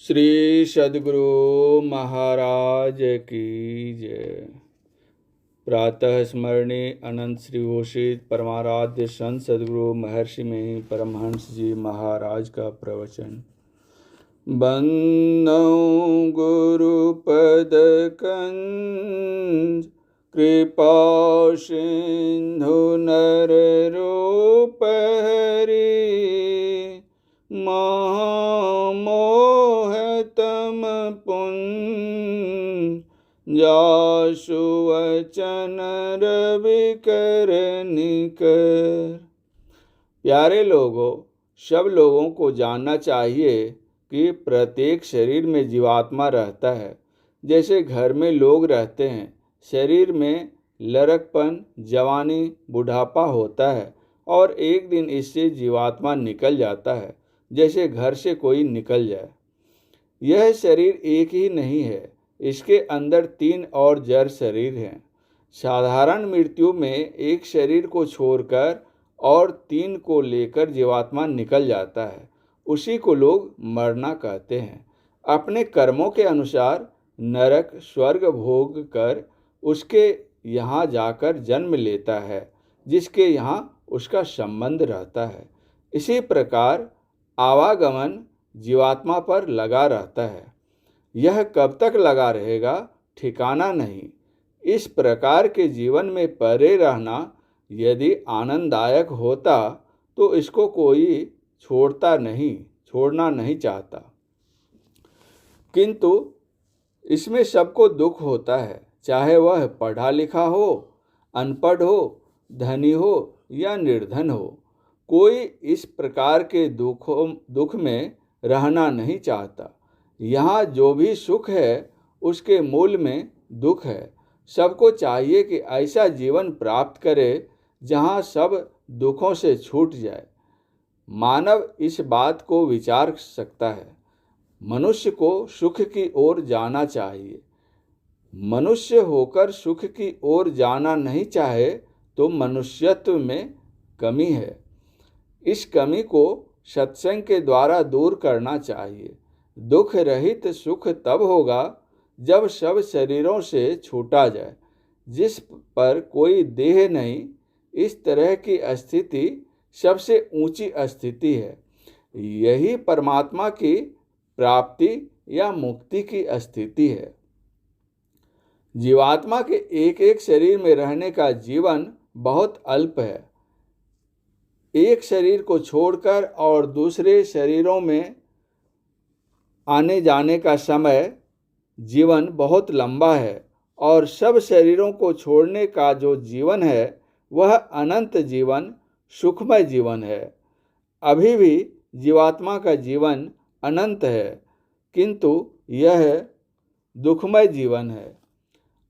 श्री सद्गुरु महाराज की जय। प्रातः स्मरणीय अनंत श्री घोषित परमाराध्य संत सद्गुरु महर्षि में परमहंस जी महाराज का प्रवचन। बंदौ गुरुपद कंज कृपा सिंधु नर रूप हरि महामोहतम पुंज जासु वचन रवि कर निकर। प्यारे लोगों, सब लोगों को जानना चाहिए कि प्रत्येक शरीर में जीवात्मा रहता है। जैसे घर में लोग रहते हैं, शरीर में लड़कपन, जवानी, बुढ़ापा होता है और एक दिन इससे जीवात्मा निकल जाता है, जैसे घर से कोई निकल जाए। यह शरीर एक ही नहीं है, इसके अंदर 3 और जड़ शरीर हैं। साधारण मृत्यु में एक शरीर को छोड़कर और 3 को लेकर जीवात्मा निकल जाता है, उसी को लोग मरना कहते हैं। अपने कर्मों के अनुसार नरक स्वर्ग भोग कर उसके यहाँ जाकर जन्म लेता है, जिसके यहाँ उसका संबंध रहता है। इसी प्रकार आवागमन जीवात्मा पर लगा रहता है। यह कब तक लगा रहेगा, ठिकाना नहीं। इस प्रकार के जीवन में परे रहना यदि आनंददायक होता तो इसको कोई छोड़ना नहीं चाहता, किंतु इसमें सबको दुख होता है, चाहे वह पढ़ा लिखा हो, अनपढ़ हो, धनी हो या निर्धन हो। कोई इस प्रकार के दुख में रहना नहीं चाहता। यहाँ जो भी सुख है उसके मूल में दुख है। सबको चाहिए कि ऐसा जीवन प्राप्त करे जहाँ सब दुखों से छूट जाए। मानव इस बात को विचार सकता है। मनुष्य को सुख की ओर जाना चाहिए। मनुष्य होकर सुख की ओर जाना नहीं चाहे तो मनुष्यत्व में कमी है। इस कमी को सत्संग के द्वारा दूर करना चाहिए। दुख रहित सुख तब होगा जब सब शरीरों से छूटा जाए, जिस पर कोई देह नहीं। इस तरह की स्थिति सबसे ऊंची स्थिति है। यही परमात्मा की प्राप्ति या मुक्ति की स्थिति है। जीवात्मा के एक एक शरीर में रहने का जीवन बहुत अल्प है। एक शरीर को छोड़कर और दूसरे शरीरों में आने जाने का समय जीवन बहुत लंबा है, और सब शरीरों को छोड़ने का जो जीवन है वह अनंत जीवन, सुखमय जीवन है। अभी भी जीवात्मा का जीवन अनंत है, किंतु यह दुखमय जीवन है।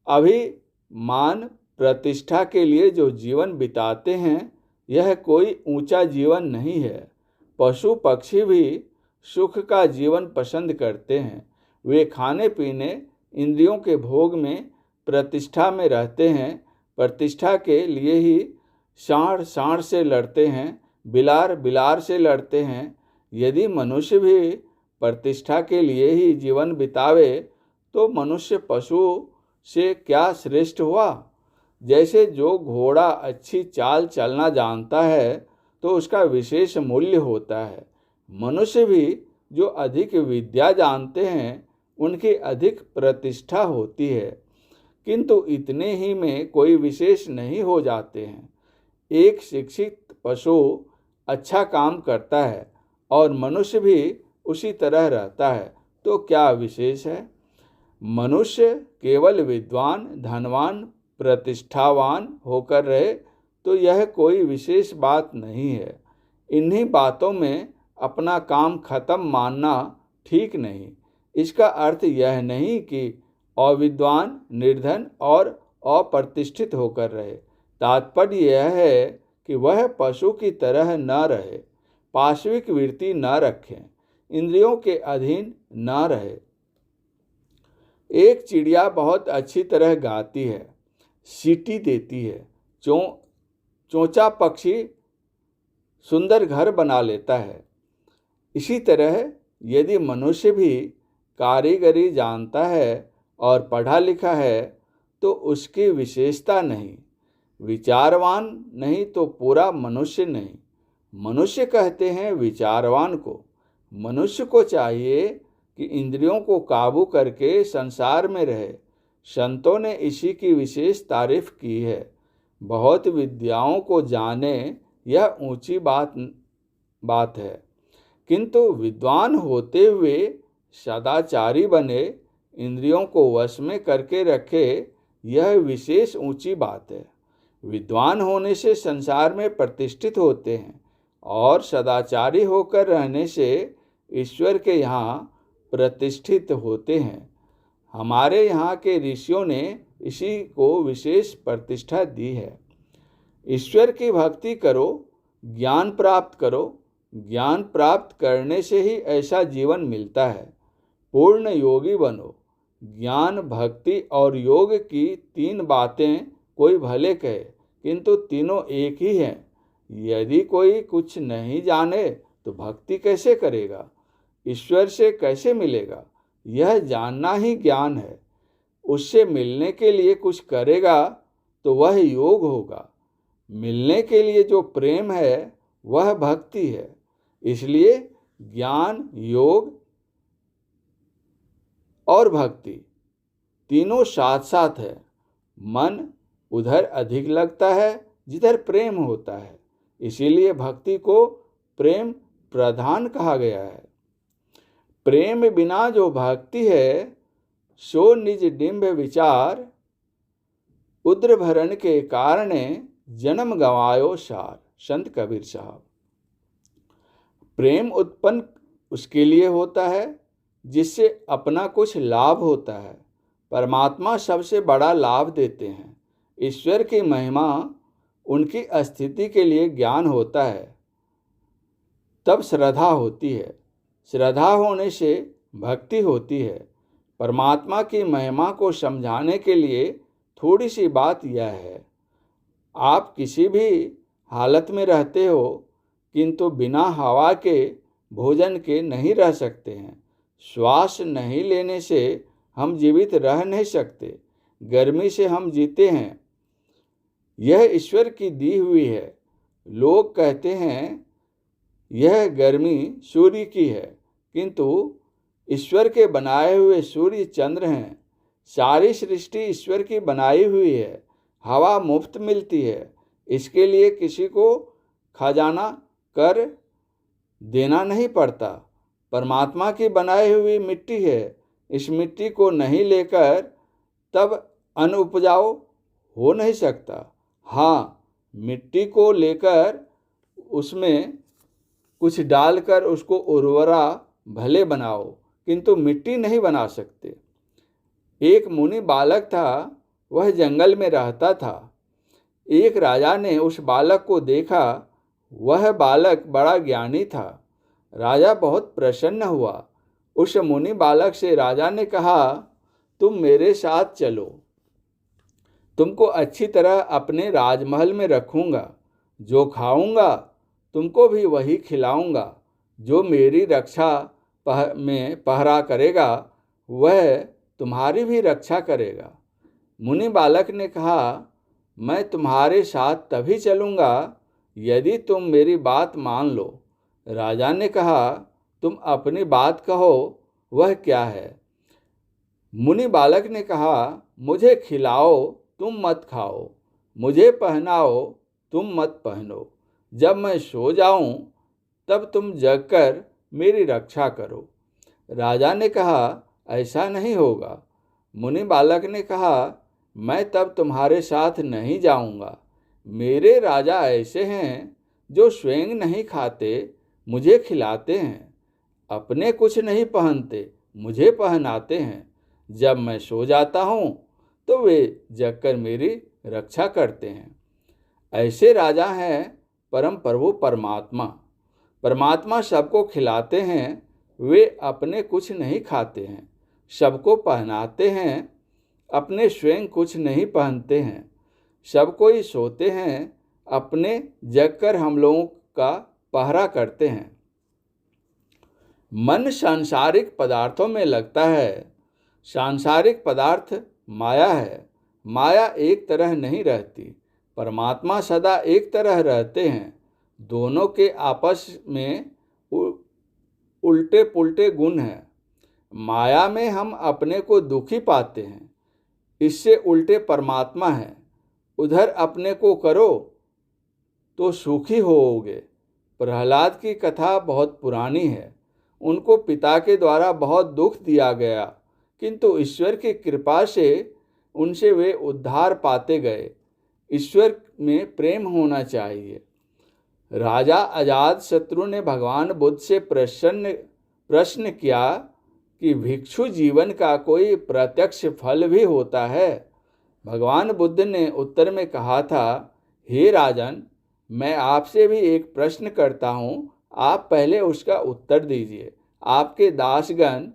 अभी मान प्रतिष्ठा के लिए जो जीवन बिताते हैं, यह कोई ऊंचा जीवन नहीं है। पशु पक्षी भी सुख का जीवन पसंद करते हैं। वे खाने पीने, इंद्रियों के भोग में, प्रतिष्ठा में रहते हैं। प्रतिष्ठा के लिए ही सांड से लड़ते हैं, बिलार बिलार से लड़ते हैं। यदि मनुष्य भी प्रतिष्ठा के लिए ही जीवन बितावे तो मनुष्य पशु से क्या श्रेष्ठ हुआ। जैसे जो घोड़ा अच्छी चाल चलना जानता है तो उसका विशेष मूल्य होता है, मनुष्य भी जो अधिक विद्या जानते हैं उनकी अधिक प्रतिष्ठा होती है, किंतु इतने ही में कोई विशेष नहीं हो जाते हैं। एक शिक्षित पशु अच्छा काम करता है और मनुष्य भी उसी तरह रहता है, तो क्या विशेष है। मनुष्य केवल विद्वान, धनवान, प्रतिष्ठावान होकर रहे तो यह कोई विशेष बात नहीं है। इन्हीं बातों में अपना काम खत्म मानना ठीक नहीं। इसका अर्थ यह नहीं कि अविद्वान, निर्धन और अप्रतिष्ठित होकर रहे। तात्पर्य यह है कि वह पशु की तरह न रहे, पाशविक वृत्ति न रखें, इंद्रियों के अधीन न रहे। एक चिड़िया बहुत अच्छी तरह गाती है, सीटी देती है। चोंचा पक्षी सुंदर घर बना लेता है। इसी तरह यदि मनुष्य भी कारीगरी जानता है और पढ़ा लिखा है तो उसकी विशेषता नहीं, विचारवान नहीं तो पूरा मनुष्य नहीं। मनुष्य कहते हैं विचारवान को। मनुष्य को चाहिए कि इंद्रियों को काबू करके संसार में रहे। संतों ने इसी की विशेष तारीफ की है। बहुत विद्याओं को जाने यह ऊंची बात है, किंतु विद्वान होते हुए सदाचारी बने, इंद्रियों को वश में करके रखे, यह विशेष ऊंची बात है। विद्वान होने से संसार में प्रतिष्ठित होते हैं और सदाचारी होकर रहने से ईश्वर के यहाँ प्रतिष्ठित होते हैं। हमारे यहाँ के ऋषियों ने इसी को विशेष प्रतिष्ठा दी है। ईश्वर की भक्ति करो, ज्ञान प्राप्त करो। ज्ञान प्राप्त करने से ही ऐसा जीवन मिलता है। पूर्ण योगी बनो। ज्ञान, भक्ति और योग की तीन बातें कोई भले कहे, किंतु तीनों एक ही हैं। यदि कोई कुछ नहीं जाने तो भक्ति कैसे करेगा, ईश्वर से कैसे मिलेगा? यह जानना ही ज्ञान है। उससे मिलने के लिए कुछ करेगा तो वह योग होगा। मिलने के लिए जो प्रेम है वह भक्ति है। इसलिए ज्ञान, योग और भक्ति तीनों साथ साथ है। मन उधर अधिक लगता है जिधर प्रेम होता है, इसीलिए भक्ति को प्रेम प्रधान कहा गया है। प्रेम बिना जो भक्ति है सो निज डिंब विचार, उद्र भरण के कारणे जन्म गंवायो सार। संत कबीर साहब। प्रेम उत्पन्न उसके लिए होता है जिससे अपना कुछ लाभ होता है। परमात्मा सबसे बड़ा लाभ देते हैं। ईश्वर की महिमा उनकी स्थिति के लिए ज्ञान होता है, तब श्रद्धा होती है। श्रद्धा होने से भक्ति होती है। परमात्मा की महिमा को समझाने के लिए थोड़ी सी बात यह है, आप किसी भी हालत में रहते हो किंतु बिना हवा के, भोजन के नहीं रह सकते हैं। श्वास नहीं लेने से हम जीवित रह नहीं सकते। गर्मी से हम जीते हैं, यह ईश्वर की दी हुई है। लोग कहते हैं यह गर्मी सूर्य की है, किंतु ईश्वर के बनाए हुए सूर्य चंद्र हैं। सारी सृष्टि ईश्वर की बनाई हुई है। हवा मुफ्त मिलती है, इसके लिए किसी को खजाना कर देना नहीं पड़ता। परमात्मा की बनाई हुई मिट्टी है, इस मिट्टी को नहीं लेकर तब अन्न उपजाऊ हो नहीं सकता। हाँ, मिट्टी को लेकर उसमें कुछ डालकर उसको उर्वरा भले बनाओ, किंतु मिट्टी नहीं बना सकते। एक मुनि बालक था, वह जंगल में रहता था। एक राजा ने उस बालक को देखा। वह बालक बड़ा ज्ञानी था। राजा बहुत प्रसन्न हुआ। उस मुनि बालक से राजा ने कहा, तुम मेरे साथ चलो, तुमको अच्छी तरह अपने राजमहल में रखूंगा। जो खाऊंगा तुमको भी वही खिलाऊंगा। जो मेरी रक्षा में पहरा करेगा वह तुम्हारी भी रक्षा करेगा। मुनि बालक ने कहा, मैं तुम्हारे साथ तभी चलूंगा यदि तुम मेरी बात मान लो। राजा ने कहा, तुम अपनी बात कहो, वह क्या है? मुनि बालक ने कहा, मुझे खिलाओ, तुम मत खाओ। मुझे पहनाओ, तुम मत पहनो। जब मैं सो जाऊं तब तुम जगकर मेरी रक्षा करो। राजा ने कहा, ऐसा नहीं होगा। मुनि बालक ने कहा, मैं तब तुम्हारे साथ नहीं जाऊंगा। मेरे राजा ऐसे हैं जो स्वयं नहीं खाते, मुझे खिलाते हैं। अपने कुछ नहीं पहनते, मुझे पहनाते हैं। जब मैं सो जाता हूँ तो वे जगकर मेरी रक्षा करते हैं। ऐसे राजा हैं परम प्रभु परमात्मा। परमात्मा सबको खिलाते हैं, वे अपने कुछ नहीं खाते हैं। सबको पहनाते हैं, अपने स्वयं कुछ नहीं पहनते हैं। सब कोई सोते हैं, अपने जगकर हम लोगों का पहरा करते हैं। मन सांसारिक पदार्थों में लगता है। सांसारिक पदार्थ माया है। माया एक तरह नहीं रहती। परमात्मा सदा एक तरह रहते हैं। दोनों के आपस में उल्टे पुल्टे गुण हैं। माया में हम अपने को दुखी पाते हैं, इससे उल्टे परमात्मा है। उधर अपने को करो तो सुखी होओगे। प्रहलाद की कथा बहुत पुरानी है। उनको पिता के द्वारा बहुत दुख दिया गया, किंतु ईश्वर की कृपा से उनसे वे उद्धार पाते गए। ईश्वर में प्रेम होना चाहिए। राजा अजातशत्रु ने भगवान बुद्ध से प्रश्न किया कि भिक्षु जीवन का कोई प्रत्यक्ष फल भी होता है? भगवान बुद्ध ने उत्तर में कहा था, हे राजन, मैं आपसे भी एक प्रश्न करता हूँ, आप पहले उसका उत्तर दीजिए। आपके दासगण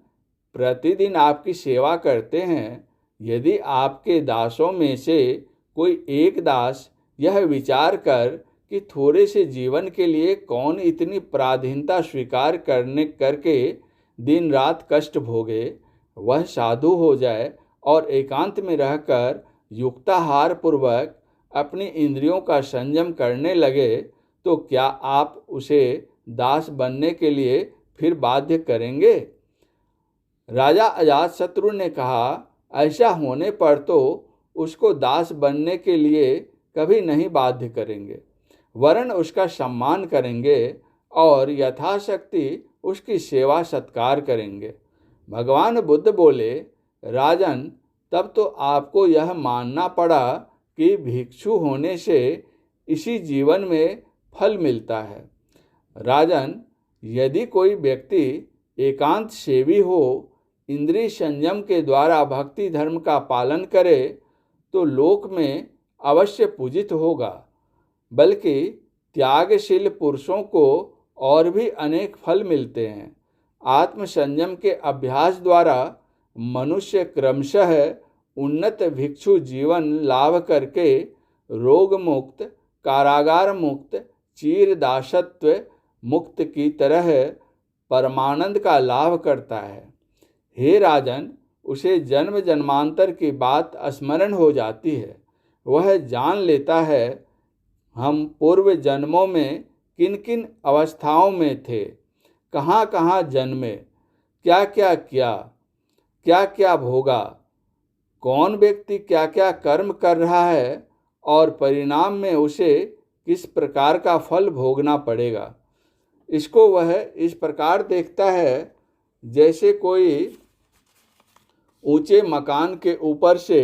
प्रतिदिन आपकी सेवा करते हैं। यदि आपके दासों में से कोई एक दास यह विचार कर कि थोड़े से जीवन के लिए कौन इतनी पराधीनता स्वीकार करके दिन रात कष्ट भोगे, वह साधु हो जाए और एकांत में रहकर युक्ताहार पूर्वक अपनी इंद्रियों का संयम करने लगे, तो क्या आप उसे दास बनने के लिए फिर बाध्य करेंगे? राजा अजातशत्रु ने कहा, ऐसा होने पर तो उसको दास बनने के लिए कभी नहीं बाध्य करेंगे, वरन उसका सम्मान करेंगे और यथाशक्ति उसकी सेवा सत्कार करेंगे। भगवान बुद्ध बोले, राजन, तब तो आपको यह मानना पड़ा कि भिक्षु होने से इसी जीवन में फल मिलता है। राजन, यदि कोई व्यक्ति एकांत सेवी हो, इंद्रिय संयम के द्वारा भक्ति धर्म का पालन करे, तो लोक में अवश्य पूजित होगा। बल्कि त्यागशील पुरुषों को और भी अनेक फल मिलते हैं। आत्म संयम के अभ्यास द्वारा मनुष्य क्रमशः उन्नत भिक्षु जीवन लाभ करके रोग मुक्त, कारागार मुक्त, चीर दासत्व मुक्त की तरह परमानंद का लाभ करता है। हे राजन, उसे जन्म जन्मांतर की बात स्मरण हो जाती है। वह जान लेता है हम पूर्व जन्मों में किन किन अवस्थाओं में थे, कहाँ कहाँ जन्मे, क्या क्या किया, क्या क्या भोगा, कौन व्यक्ति क्या क्या कर्म कर रहा है और परिणाम में उसे किस प्रकार का फल भोगना पड़ेगा। इसको वह इस प्रकार देखता है जैसे कोई ऊंचे मकान के ऊपर से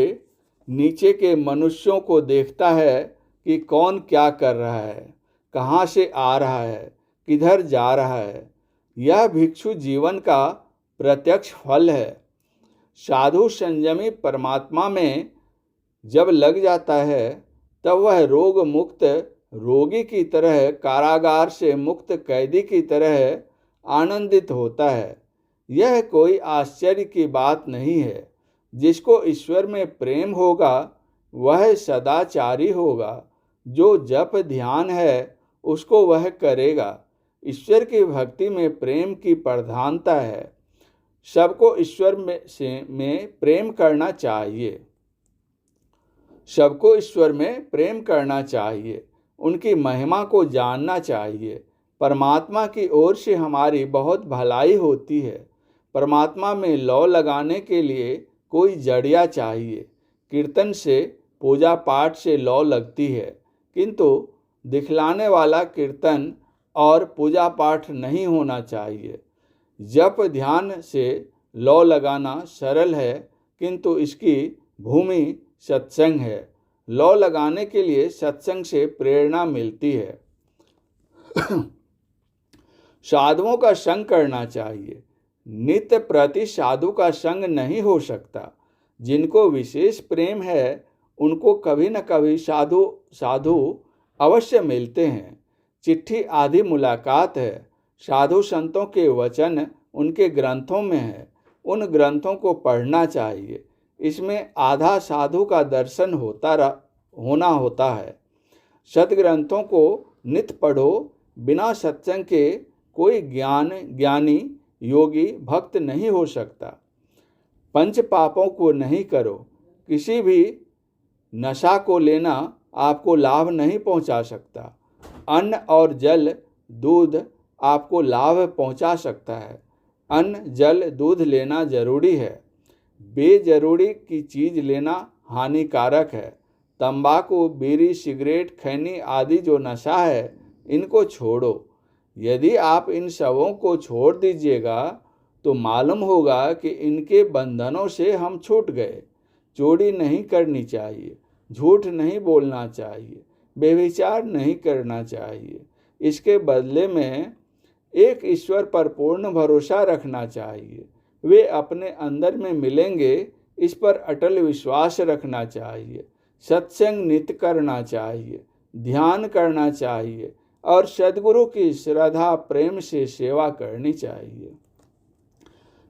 नीचे के मनुष्यों को देखता है कि कौन क्या कर रहा है, कहाँ से आ रहा है, किधर जा रहा है। यह भिक्षु जीवन का प्रत्यक्ष फल है। साधु संयमी परमात्मा में जब लग जाता है, तब वह रोग मुक्त रोगी की तरह, कारागार से मुक्त कैदी की तरह आनंदित होता है। यह कोई आश्चर्य की बात नहीं है। जिसको ईश्वर में प्रेम होगा वह सदाचारी होगा। जो जप ध्यान है उसको वह करेगा। ईश्वर की भक्ति में प्रेम की प्रधानता है। सबको ईश्वर में प्रेम करना चाहिए। सबको ईश्वर में प्रेम करना चाहिए, उनकी महिमा को जानना चाहिए। परमात्मा की ओर से हमारी बहुत भलाई होती है। परमात्मा में लौ लगाने के लिए कोई जड़िया चाहिए। कीर्तन से, पूजा पाठ से लौ लगती है, किंतु दिखलाने वाला कीर्तन और पूजा पाठ नहीं होना चाहिए। जप ध्यान से लौ लगाना सरल है, किंतु इसकी भूमि सत्संग है। लौ लगाने के लिए सत्संग से प्रेरणा मिलती है। साधुओं का संग करना चाहिए। नित्य प्रति साधु का संग नहीं हो सकता। जिनको विशेष प्रेम है उनको कभी न कभी साधु अवश्य मिलते हैं। चिट्ठी आधी मुलाकात है। साधु संतों के वचन उनके ग्रंथों में है। उन ग्रंथों को पढ़ना चाहिए। इसमें आधा साधु का दर्शन होना होता है। सदग्रंथों को नित्य पढ़ो। बिना सत्संग के कोई ज्ञानी योगी भक्त नहीं हो सकता। पंच पापों को नहीं करो। किसी भी नशा को लेना आपको लाभ नहीं पहुंचा सकता। अन्न और जल दूध आपको लाभ पहुंचा सकता है। अन्न जल दूध लेना जरूरी है। बेजरूरी की चीज लेना हानिकारक है। तंबाकू, बीड़ी, सिगरेट, खैनी आदि जो नशा है, इनको छोड़ो। यदि आप इन सबों को छोड़ दीजिएगा तो मालूम होगा कि इनके बंधनों से हम छूट गए। चोरी नहीं करनी चाहिए, झूठ नहीं बोलना चाहिए, व्यभिचार नहीं करना चाहिए। इसके बदले में एक ईश्वर पर पूर्ण भरोसा रखना चाहिए। वे अपने अंदर में मिलेंगे, इस पर अटल विश्वास रखना चाहिए। सत्संग नित्य करना चाहिए, ध्यान करना चाहिए और सद्गुरु की श्रद्धा प्रेम से सेवा करनी चाहिए।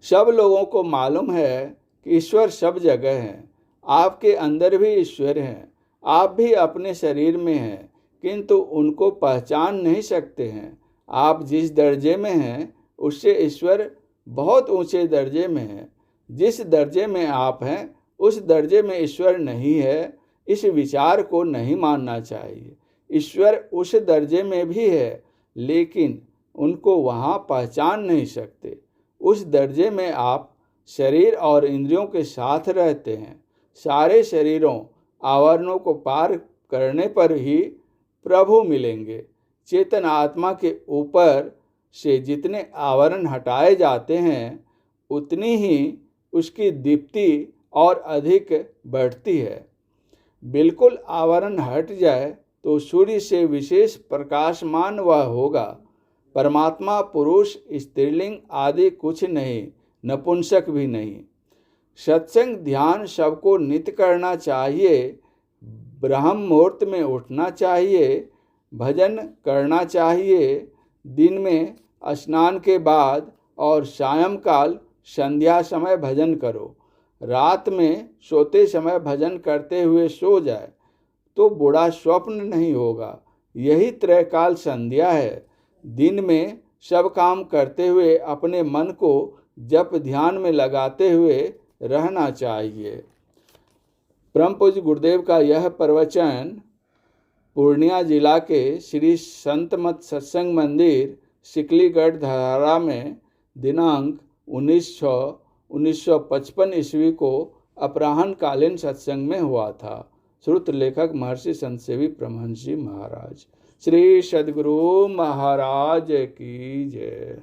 सब लोगों को मालूम है कि ईश्वर सब जगह है। आपके अंदर भी ईश्वर हैं। आप भी अपने शरीर में हैं, किंतु उनको पहचान नहीं सकते हैं। आप जिस दर्जे में हैं, उससे ईश्वर बहुत ऊंचे दर्जे में है। जिस दर्जे में आप हैं, उस दर्जे में ईश्वर नहीं है, इस विचार को नहीं मानना चाहिए। ईश्वर उस दर्जे में भी है, लेकिन उनको वहाँ पहचान नहीं सकते। उस दर्जे में आप शरीर और इंद्रियों के साथ रहते हैं। सारे शरीरों आवरणों को पार करने पर ही प्रभु मिलेंगे। चेतन आत्मा के ऊपर से जितने आवरण हटाए जाते हैं, उतनी ही उसकी दीप्ति और अधिक बढ़ती है। बिल्कुल आवरण हट जाए तो सूर्य से विशेष प्रकाशमान वह होगा। परमात्मा पुरुष, स्त्रीलिंग आदि कुछ नहीं, नपुंसक भी नहीं। सत्संग ध्यान सबको नित्य करना चाहिए। ब्रह्म मुहूर्त में उठना चाहिए, भजन करना चाहिए। दिन में स्नान के बाद और सायंकाल संध्या समय भजन करो। रात में सोते समय भजन करते हुए सो जाए तो बुरा स्वप्न नहीं होगा। यही त्रैकाल संध्या है। दिन में सब काम करते हुए अपने मन को जप ध्यान में लगाते हुए रहना चाहिए। परम पूज्य गुरुदेव का यह प्रवचन पूर्णिया जिला के श्री संत मत सत्संग मंदिर सिकलीगढ़ धरारा में दिनांक 19/6/1955 ईस्वी को अपराह्न कालीन सत्संग में हुआ था। श्रुत लेखक महर्षि संत सेवी परमहंस जी महाराज। श्री सद्गुरु महाराज की जय।